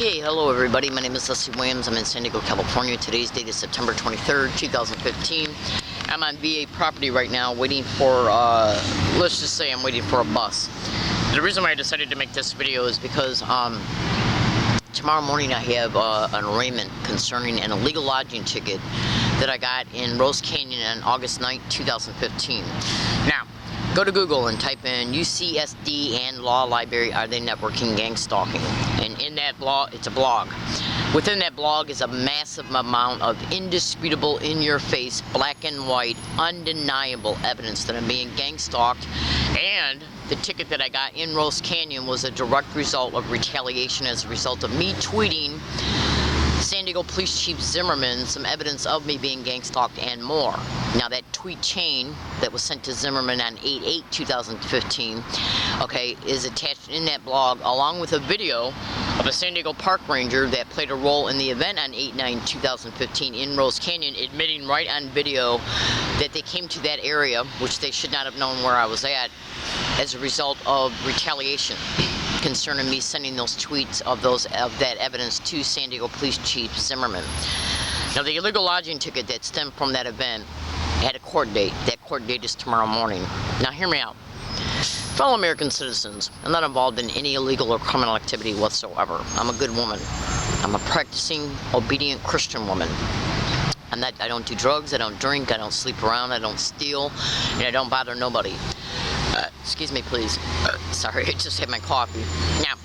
Okay, hello everybody. My name is Leslie Williams. I'm in San Diego, California. Today's date is September 23rd, 2015. I'm on VA property right now waiting for, let's just say I'm waiting for a bus. The reason why I decided to make this video is because tomorrow morning I have an arraignment concerning an illegal lodging ticket that I got in Rose Canyon on August 9th, 2015. Now, go to Google and type in UCSD and Law Library, are they networking gang stalking? And in that blog, it's a blog. Within that blog is a massive amount of indisputable, in-your-face, black and white, undeniable evidence that I'm being gang stalked. And the ticket that I got in Rose Canyon was a direct result of retaliation as a result of me tweeting San Diego Police Chief Zimmerman some evidence of me being gang stalked and more. Now that tweet chain that was sent to Zimmerman on 8/8/2015, okay, is attached in that blog along with a video of a San Diego park ranger that played a role in the event on 8/9/2015 in Rose Canyon, admitting right on video that they came to that area, which they should not have known where I was at, as a result of retaliation concerning me sending those tweets of that evidence to San Diego Police Chief Zimmerman. Now, the illegal lodging ticket that stemmed from that event had a court date. That court date is tomorrow morning. Now, hear me out. Fellow American citizens, I'm not involved in any illegal or criminal activity whatsoever. I'm a good woman. I'm a practicing, obedient Christian woman. I don't do drugs, I don't drink, I don't sleep around, I don't steal, and I don't bother nobody. Excuse me, please. Sorry, I just had my coffee. Now,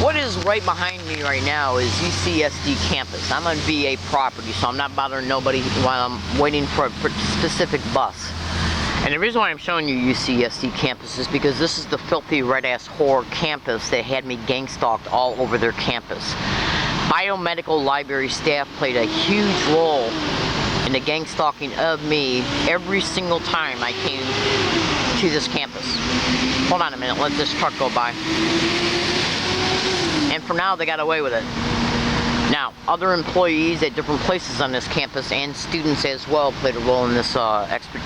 what is right behind me right now is UCSD campus. I'm on VA property, so I'm not bothering nobody while I'm waiting for a specific bus. And the reason why I'm showing you UCSD campus is because this is the filthy red-ass whore campus that had me gang stalked all over their campus. Biomedical library staff played a huge role in the gang stalking of me every single time I came to this campus. Hold on a minute, let this truck go by. And for now, they got away with it. Now, other employees at different places on this campus and students as well played a role in this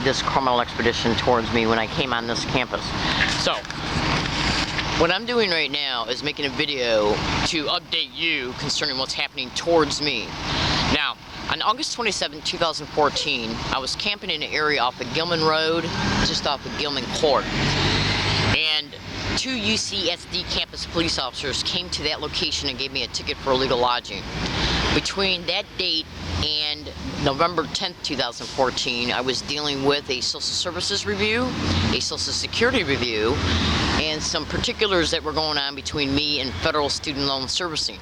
this criminal expedition towards me when I came on this campus. So, what I'm doing right now is making a video to update you concerning what's happening towards me. Now, on August 27, 2014, I was camping in an area off of Gilman Road, just off of Gilman Court. And two UCSD campus police officers came to that location and gave me a ticket for illegal lodging. Between that date and November 10th, 2014, I was dealing with a social services review, a social security review, and some particulars that were going on between me and federal student loan servicing.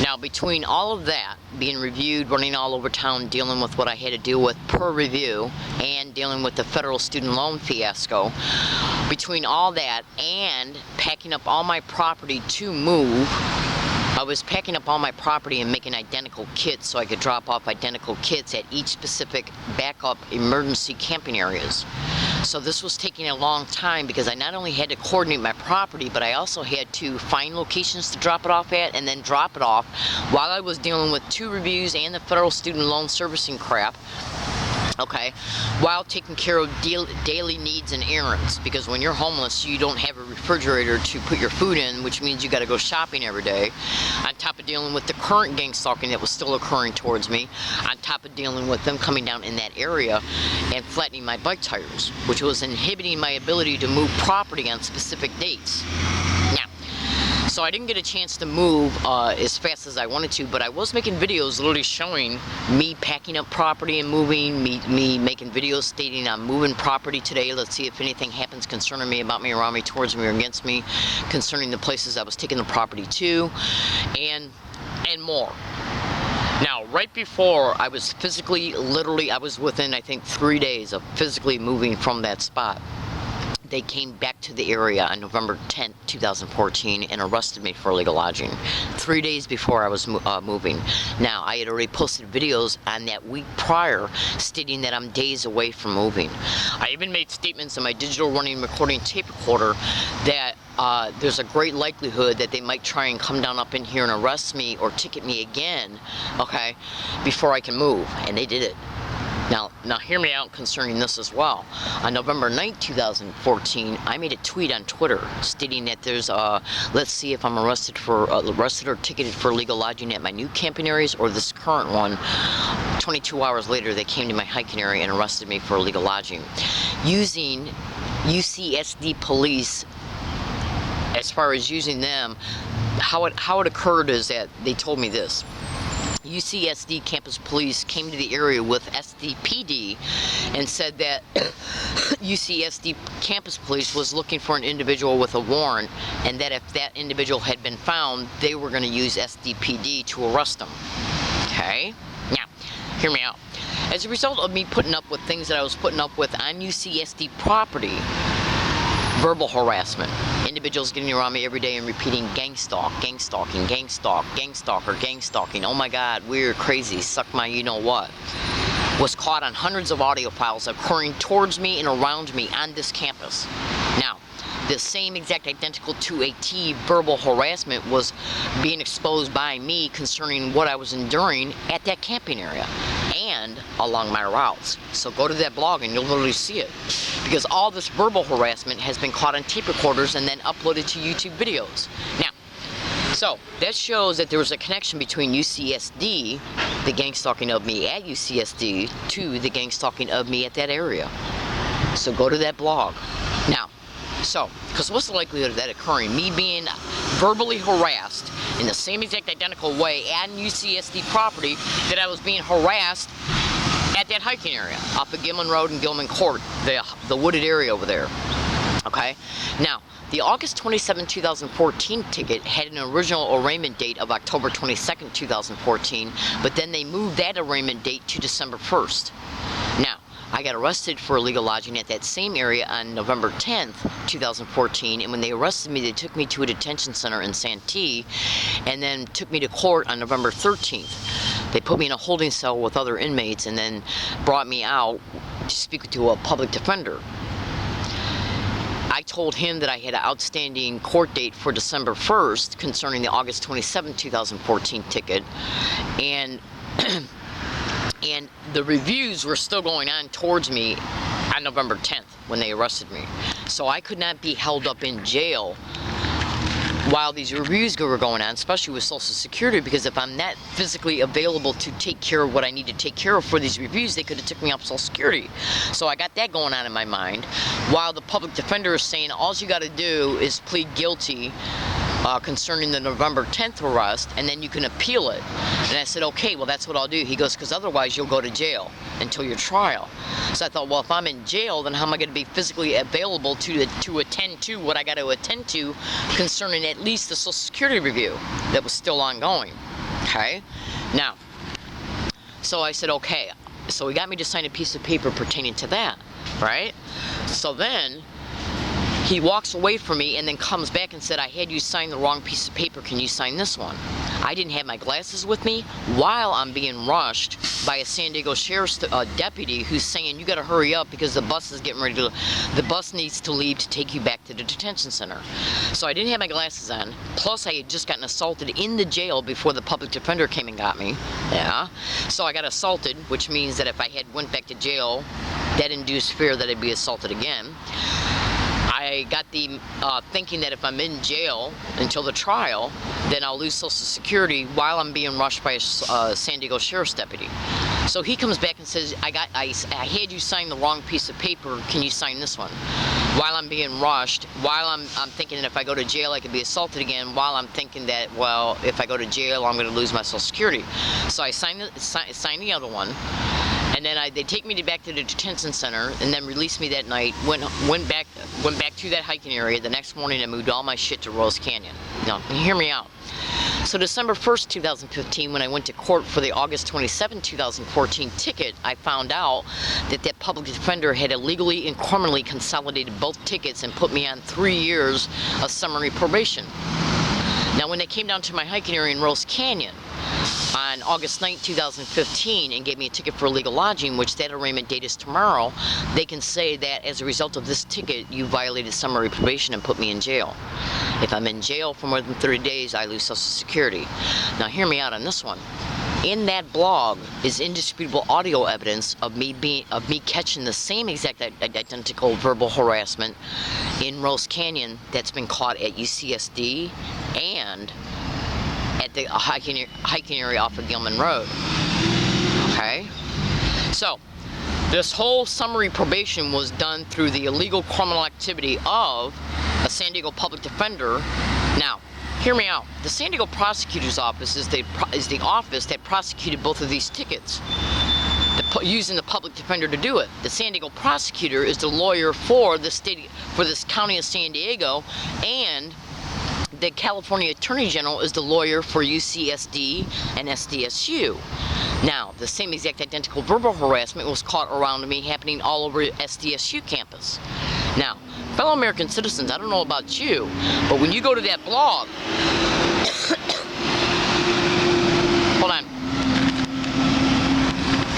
Now, between all of that being reviewed, running all over town, dealing with what I had to deal with per review, and dealing with the federal student loan fiasco, between all that and packing up all my property to move, I was packing up all my property and making identical kits so I could drop off identical kits at each specific backup emergency camping areas. So this was taking a long time because I not only had to coordinate my property, but I also had to find locations to drop it off at and then drop it off while I was dealing with two reviews and the federal student loan servicing crap. Okay, while taking care of daily needs and errands, because when you're homeless, you don't have a refrigerator to put your food in, which means you got to go shopping every day. On top of dealing with the current gang stalking that was still occurring towards me, on top of dealing with them coming down in that area and flattening my bike tires, which was inhibiting my ability to move property on specific dates. Now, so I didn't get a chance to move as fast as I wanted to, but I was making videos literally showing me packing up property and moving, me making videos stating I'm moving property today. Let's see if anything happens concerning me, about me, around me, towards me, or against me, concerning the places I was taking the property to, and more. Now, right before I was physically, literally, I was within, I think, 3 days of physically moving from that spot. They came back to the area on November 10th, 2014 and arrested me for illegal lodging 3 days before I was moving. Now, I had already posted videos on that week prior stating that I'm days away from moving. I even made statements in my digital running recording tape recorder that there's a great likelihood that they might try and come down up in here and arrest me or ticket me again, okay, before I can move, and they did it. Now hear me out concerning this as well. On November 9th, 2014, I made a tweet on Twitter stating that there's let's see if I'm arrested or ticketed for illegal lodging at my new camping areas or this current one. 22 hours later, they came to my hiking area and arrested me for illegal lodging. Using UCSD police, as far as using them, how it occurred is that they told me this. UCSD campus police came to the area with SDPD and said that UCSD campus police was looking for an individual with a warrant, and that if that individual had been found, they were going to use SDPD to arrest them. Okay? Now, hear me out. As a result of me putting up with things that I was putting up with on UCSD property, verbal harassment, individuals getting around me every day and repeating gangstalk, gangstalking, gangstalk, gangstalker, gangstalking, oh my god, weird, crazy, suck my you-know-what, was caught on hundreds of audio files occurring towards me and around me on this campus. Now, the same exact identical to a T verbal harassment was being exposed by me concerning what I was enduring at that camping area and along my routes. So go to that blog and you'll literally see it. Because all this verbal harassment has been caught on tape recorders and then uploaded to YouTube videos. Now, so that shows that there was a connection between UCSD, the gangstalking of me at UCSD, to the gangstalking of me at that area. So go to that blog. Now, so, because what's the likelihood of that occurring? Me being verbally harassed in the same exact identical way at UCSD property that I was being harassed at that hiking area off of Gilman Road and Gilman Court, the wooded area over there. Okay? Now, the August 27, 2014 ticket had an original arraignment date of October 22nd, 2014, but then they moved that arraignment date to December 1st. Now, I got arrested for illegal lodging at that same area on November 10th, 2014, and when they arrested me, they took me to a detention center in Santee, and then took me to court on November 13th. They put me in a holding cell with other inmates, and then brought me out to speak to a public defender. I told him that I had an outstanding court date for December 1st concerning the August 27, 2014 ticket, and and the reviews were still going on towards me on November 10th when they arrested me. So I could not be held up in jail while these reviews were going on, especially with Social Security, because if I'm not physically available to take care of what I need to take care of for these reviews, they could have took me off Social Security. So I got that going on in my mind, while the public defender is saying all you got to do is plead guilty concerning the November 10th arrest, and then you can appeal it. And I said, okay, well, that's what I'll do. He goes, because otherwise you'll go to jail until your trial. So I thought, well, if I'm in jail, then how am I going to be physically available to attend to what I got to attend to concerning at least the Social Security review that was still ongoing? Okay? Now, so I said, okay. So he got me to sign a piece of paper pertaining to that, right? So then he walks away from me and then comes back and said, I had you sign the wrong piece of paper, can you sign this one? I didn't have my glasses with me while I'm being rushed by a San Diego Sheriff's deputy who's saying, you gotta hurry up because the bus is getting ready to, the bus needs to leave to take you back to the detention center. So I didn't have my glasses on, plus I had just gotten assaulted in the jail before the public defender came and got me. Yeah. So I got assaulted, which means that if I had went back to jail, that induced fear that I'd be assaulted again. I got the thinking that if I'm in jail until the trial, then I'll lose Social Security while I'm being rushed by a San Diego Sheriff's deputy. So he comes back and says, I had you sign the wrong piece of paper, can you sign this one? While I'm being rushed, while I'm thinking that if I go to jail I could be assaulted again, while I'm thinking that, well, if I go to jail I'm going to lose my Social Security. So I signed the other one. And then they take me back to the detention center and then released me that night, went back to that hiking area. The next morning I moved all my shit to Rose Canyon. Now, hear me out. So December 1st, 2015, when I went to court for the August 27, 2014 ticket, I found out that that public defender had illegally and criminally consolidated both tickets and put me on 3 years of summary probation. Now, when they came down to my hiking area in Rose Canyon on August 9, 2015 and gave me a ticket for illegal lodging, which that arraignment date is tomorrow, they can say that as a result of this ticket, you violated summary probation and put me in jail. If I'm in jail for more than 30 days, I lose Social Security. Now, hear me out on this one. In that blog is indisputable audio evidence of me catching the same exact identical verbal harassment in Rose Canyon that's been caught at UCSD and at the hiking area off of Gilman Road. Okay? So, this whole summary probation was done through the illegal criminal activity of a San Diego public defender. Now, hear me out. The San Diego Prosecutor's Office is the office that prosecuted both of these tickets, using the public defender to do it. The San Diego prosecutor is the lawyer for this county of San Diego, and the California Attorney General is the lawyer for UCSD and SDSU. Now, the same exact identical verbal harassment was caught around me happening all over SDSU campus. Now, fellow American citizens, I don't know about you, but when you go to that blog, hold on.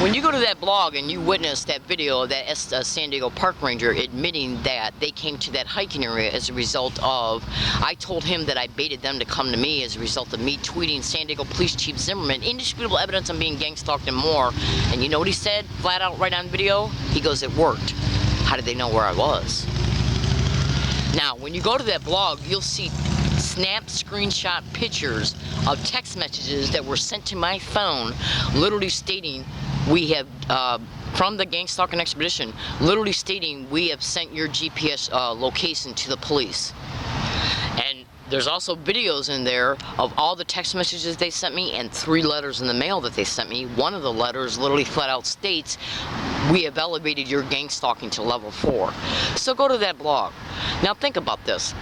When you go to that blog and you witness that video of that San Diego park ranger admitting that they came to that hiking area as a result of, I told him that I baited them to come to me as a result of me tweeting San Diego Police Chief Zimmerman, indisputable evidence I'm being gang-stalked and more. And you know what he said, flat out right on video? He goes, it worked. How did they know where I was? Now, when you go to that blog, you'll see snap screenshot pictures of text messages that were sent to my phone, literally stating, we have, from the Gangstalking expedition, literally stating, we have sent your GPS location to the police. And there's also videos in there of all the text messages they sent me and 3 letters in the mail that they sent me. One of the letters literally flat out states, we have elevated your gang stalking to level 4. So go to that blog. Now think about this.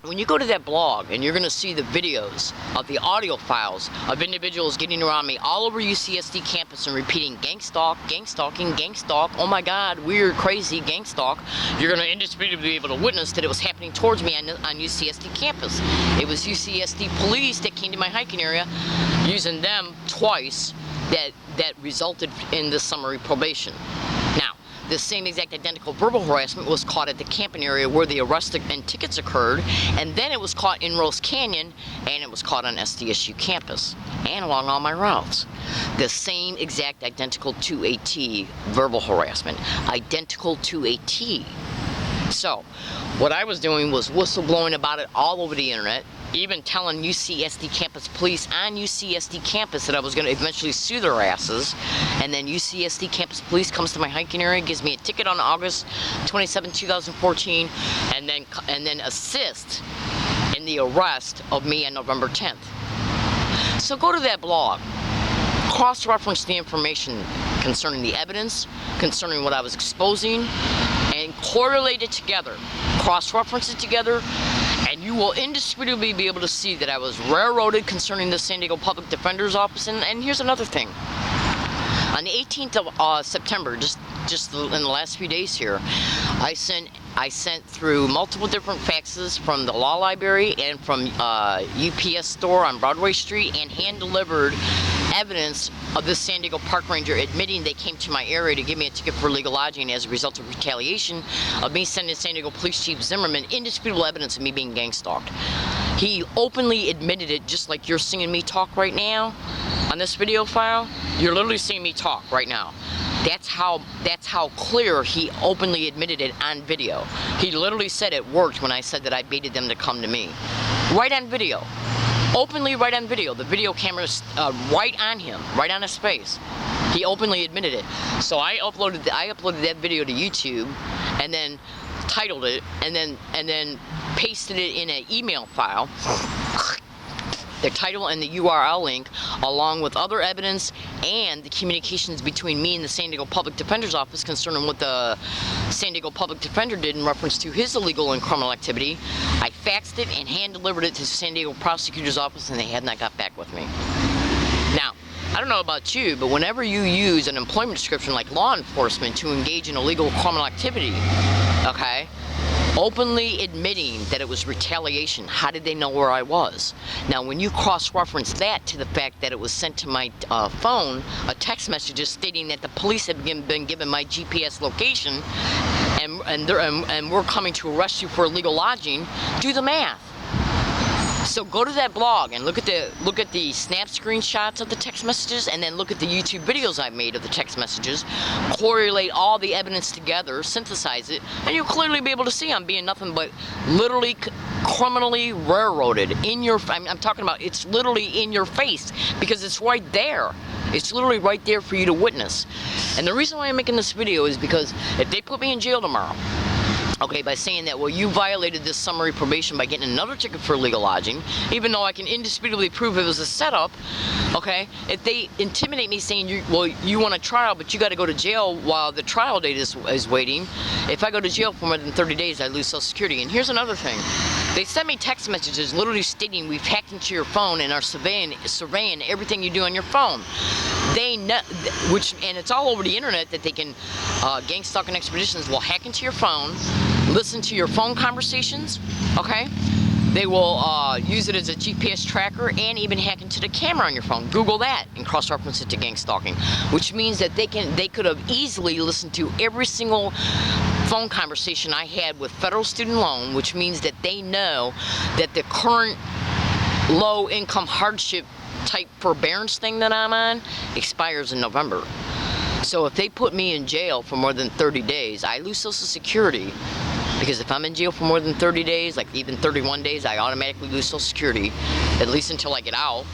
When you go to that blog and you're going to see the videos of the audio files of individuals getting around me all over UCSD campus and repeating gang stalk, gang stalking, gang stalk, oh my god, weird, crazy, gang stalk, you're going to indisputably be able to witness that it was happening towards me on UCSD campus. It was UCSD police that came to my hiking area, using them twice, that resulted in the summary probation. Now, the same exact identical verbal harassment was caught at the camping area where the arrest and tickets occurred, and then it was caught in Rose Canyon, and it was caught on SDSU campus, and along all my routes. The same exact identical to a T verbal harassment. Identical to a T. So, what I was doing was whistleblowing about it all over the internet, even telling UCSD campus police on UCSD campus that I was going to eventually sue their asses, and then UCSD campus police comes to my hiking area, gives me a ticket on August 27, 2014, and then assist in the arrest of me on November 10th. So go to that blog, cross-reference the information concerning the evidence, concerning what I was exposing, and correlate it together, cross-reference it together, and you will indisputably be able to see that I was railroaded concerning the San Diego Public Defender's Office. And here's another thing. On the 18th of September, just in the last few days here, I sent through multiple different faxes from the law library and from UPS store on Broadway Street, and hand-delivered evidence of this San Diego park ranger admitting they came to my area to give me a ticket for illegal lodging as a result of retaliation of me sending San Diego Police Chief Zimmerman indisputable evidence of me being gang-stalked. He openly admitted it, just like you're seeing me talk right now on this video file. You're literally seeing me talk right now. That's how clear he openly admitted it on video. He literally said it worked when I said that I baited them to come to me. Right on video. Openly right on video. The video camera's right on him, right on his face. He openly admitted it. So I uploaded that video to YouTube, and then titled it, and then pasted it in an email file. The title and the URL link, along with other evidence and the communications between me and the San Diego Public Defender's Office concerning what the San Diego Public Defender did in reference to his illegal and criminal activity. I faxed it and hand-delivered it to the San Diego Prosecutor's Office, and they have not got back with me. Now, I don't know about you, but whenever you use an employment description like law enforcement to engage in illegal criminal activity, okay, openly admitting that it was retaliation, how did they know where I was? Now, when you cross-reference that to the fact that it was sent to my phone, a text message stating that the police had been given my GPS location, and we're coming to arrest you for illegal lodging, do the math. So go to that blog and look at the snap screenshots of the text messages, and then look at the YouTube videos I've made of the text messages, correlate all the evidence together, synthesize it, and you'll clearly be able to see I'm being nothing but literally criminally railroaded in your, I'm talking about, it's literally in your face, because it's right there. It's literally right there for you to witness. And the reason why I'm making this video is because if they put me in jail tomorrow, okay, by saying that, well, you violated this summary probation by getting another ticket for illegal lodging, even though I can indisputably prove it was a setup, okay, if they intimidate me saying, you want a trial, but you got to go to jail while the trial date is waiting, if I go to jail for more than 30 days, I lose Social Security. And here's another thing. They send me text messages literally stating we've hacked into your phone and are surveying everything you do on your phone. They know, and it's all over the internet that they can, Gangstalking Expeditions will hack into your phone, listen to your phone conversations, okay? They will use it as a GPS tracker and even hack into the camera on your phone. Google that and cross-reference it to gang stalking, which means that they could have easily listened to every single phone conversation I had with federal student loan, which means that they know that the current low-income hardship type forbearance thing that I'm on expires in November. So if they put me in jail for more than 30 days, I lose Social Security. Because if I'm in jail for more than 30 days, like even 31 days, I automatically lose Social Security, at least until I get out.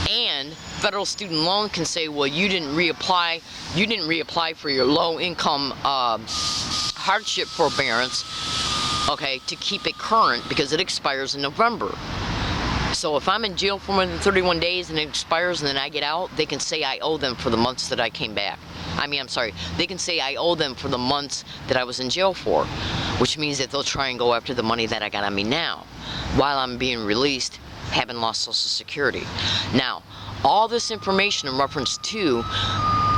And federal student loan can say, well, you didn't reapply for your low-income hardship forbearance, okay, to keep it current because it expires in November. So if I'm in jail for more than 31 days and it expires and then I get out, they can say I owe them for the months that I came back. They can say I owe them for the months that I was in jail for, which means that they'll try and go after the money that I got on me now, while I'm being released, having lost Social Security. Now, all this information in reference to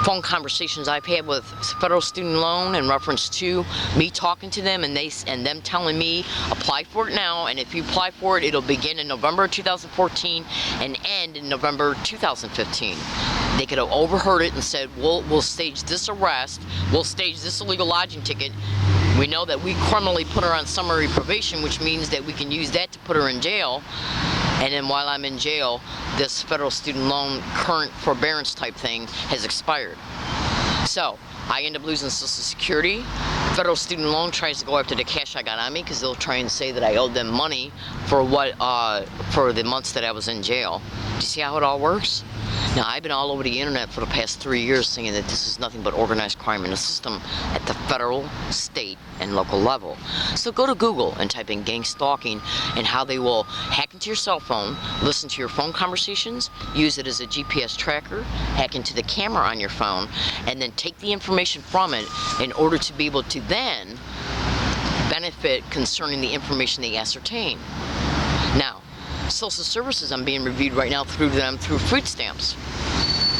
phone conversations I've had with federal student loan in reference to me talking to them and them telling me apply for it now, and if you apply for it, it'll begin in November 2014 and end in November 2015. They could have overheard it and said, we'll stage this arrest, we'll stage this illegal lodging ticket. We know that we criminally put her on summary probation, which means that we can use that to put her in jail. And then while I'm in jail, this federal student loan current forbearance type thing has expired. So I end up losing Social Security. Federal student loan tries to go after the cash I got on me because they'll try and say that I owed them money for for the months that I was in jail. Do you see how it all works? Now, I've been all over the internet for the past 3 years saying that this is nothing but organized crime in the system at the federal, state, and local level. So go to Google and type in gang stalking and how they will hack into your cell phone, listen to your phone conversations, use it as a GPS tracker, hack into the camera on your phone, and then take the information from it in order to be able to then benefit concerning the information they ascertain. Now, social services, I'm being reviewed right now through food stamps.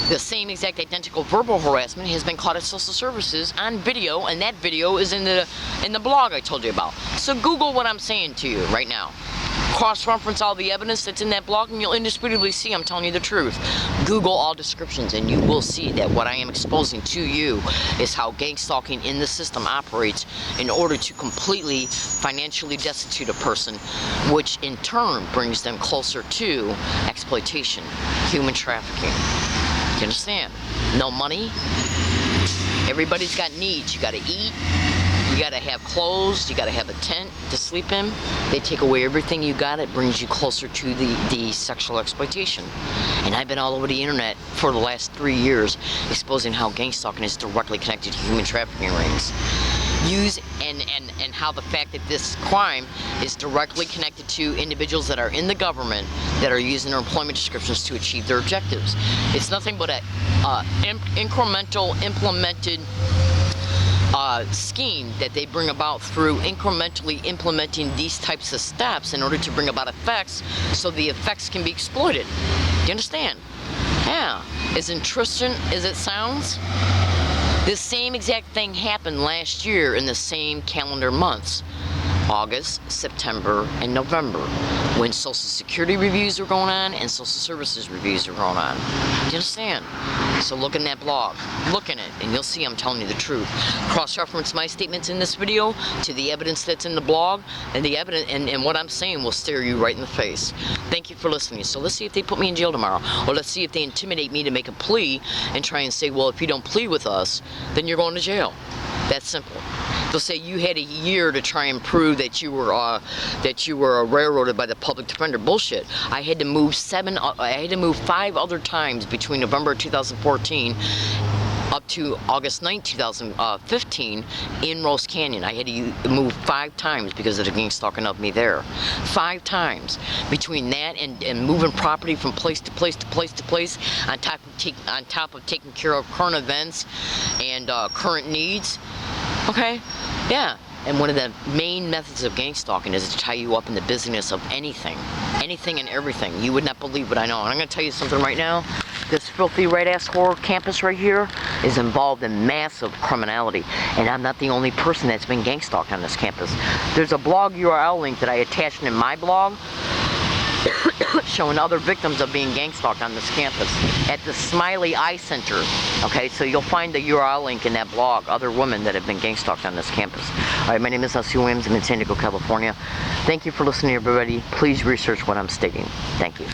The same exact identical verbal harassment has been caught at social services on video, and that video is in the blog I told you about. So Google what I'm saying to you right now. Cross-reference all the evidence that's in that blog, and you'll indisputably see I'm telling you the truth. Google all descriptions, and you will see that what I am exposing to you is how gang stalking in the system operates in order to completely financially destitute a person, which in turn brings them closer to exploitation, human trafficking. You understand? No money. Everybody's got needs. You gotta eat. You gotta have clothes, you gotta have a tent to sleep in. They take away everything you got, it brings you closer to the sexual exploitation. And I've been all over the internet for the last 3 years exposing how gang stalking is directly connected to human trafficking rings. And how the fact that this crime is directly connected to individuals that are in the government that are using their employment descriptions to achieve their objectives. It's nothing but a incremental implemented scheme that they bring about through incrementally implementing these types of steps in order to bring about effects so the effects can be exploited. Do you understand? Yeah. As interesting as it sounds, this same exact thing happened last year in the same calendar months. August, September, and November, when Social Security reviews were going on and Social Services reviews were going on. Do you understand? So look in that blog, look in it, and you'll see I'm telling you the truth. Cross-reference my statements in this video to the evidence that's in the blog, and the evidence and what I'm saying will stare you right in the face. Thank you for listening. So let's see if they put me in jail tomorrow. Or let's see if they intimidate me to make a plea and try and say, well, if you don't plead with us, then you're going to jail. That's simple. They'll say you had a year to try and prove that you were railroaded by the public defender. Bullshit. I had to move 5 other times between November 2014 up to August 9, 2015 in Rose Canyon. I had to move 5 times because of the gang stalking of me there. 5 times. Between that and moving property from place to place to place to place, on top of taking care of current events and current needs. Okay? Yeah. And one of the main methods of gang stalking is to tie you up in the business of anything. Anything and everything. You would not believe what I know. And I'm going to tell you something right now. This filthy right-ass whore campus right here is involved in massive criminality. And I'm not the only person that's been gang stalked on this campus. There's a blog URL link that I attached in my blog showing other victims of being gang stalked on this campus at the Smiley Eye Center. Okay, so you'll find the URL link in that blog, other women that have been gang stalked on this campus. Alright, my name is Leslie Williams. I'm in San Diego, California. Thank you for listening, everybody. Please research what I'm stating. Thank you.